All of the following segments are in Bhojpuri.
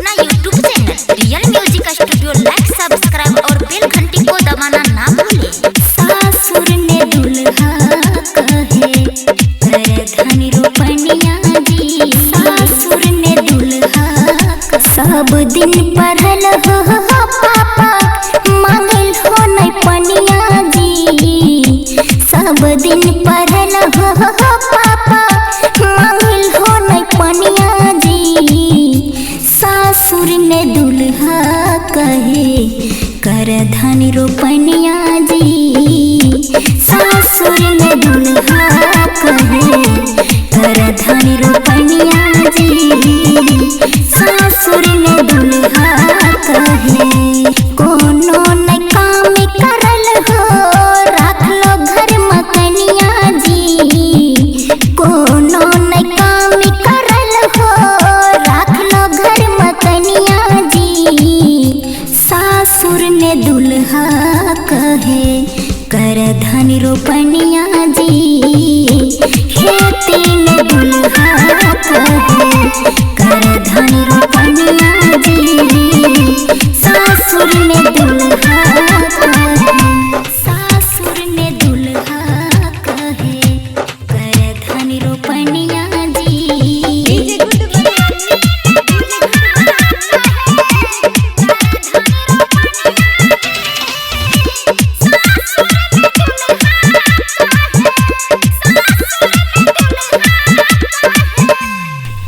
अपना YouTube channel real music studio like subscribe और बेल घंटी को दबाना ना भूले। सासुर ने दुल्हा कहे कर धनी रोपनिया जी, सासुर ने दुल्हा सब दिन पढ़ल हो पापा मांगल हो नहीं पनिया जी, सब दिन पढ़ल हो पापा मांगल हो नहीं पनिया जी। सासुर ने दुल्हा कहे कर धनी रोपनिया जी, सासुर ने दुल्हा कहे कर धनी रोपनिया जी, सासुर ने दुल्हा कहे कोनो न काम करल हो रख लो घर मकनिया जी, कोनो न काम करल हो रख लो घर मकनिया जी। सासुर ने दुल्हा कहे कर धनी रोपनिया जी, खेती में दुल्हा कहे कर धनी रोपनिया जी, सासुर ने दुल्हा कहे, सासुर ने दुल्हा कहे कर धनी रोपनिया जी।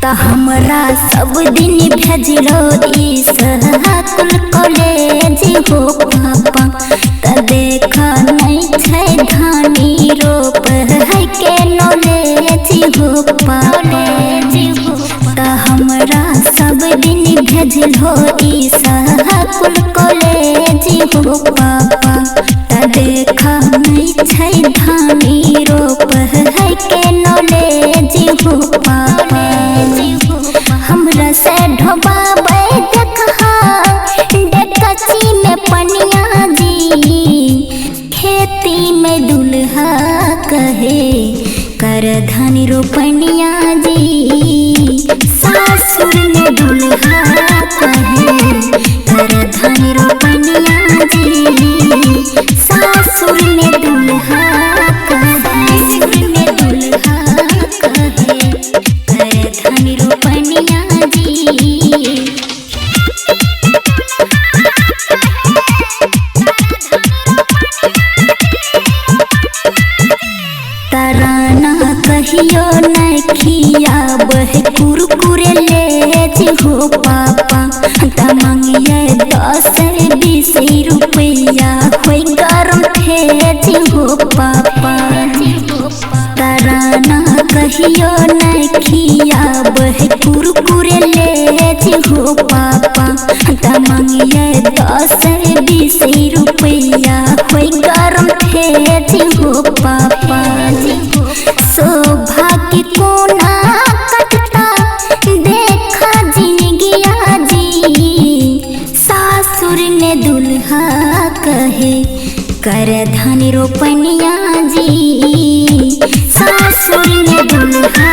त हमरा सब दिन भेजलो ई स्कूल कॉलेज हो पापा, त देख नहीं छै धानी रोप है के नॉलेज हो पापा, त हमरा सब दिन भेजलो ई स्कूल कॉलेज हो पापा, त देख नहीं छै धानी रोप है के नॉलेज हो पापा। हमरा से ढोबाबै देखा डेकची में पनिया जी, खेती में दुल्हा कहे कर धनी रोपनिया जी, सासुर ने दुल्हा कहे कर धनी रोपनिया जी, सासुर ने दुल्हा कहे, सासुर ने दुल्हा कहे कर धनी रोपनिया जी। तराना कहियो नहीं खियाब है कुरकुरे ले हो पापा, त मांगिए 10-20 रुपया कोई गरम भेज हो पापा। तराना कहियो नहीं खियाब है कुरकुरे ले हो पापा, त मांगिए 10-20 रुपया कोई गरम भेज हो पापा। सौभाग्य कोना कटता देखा जिंदगिया जी, सासुर ने दुल्हा कहे कर धनी रोपनिया जी, सासुर ने दुल्हा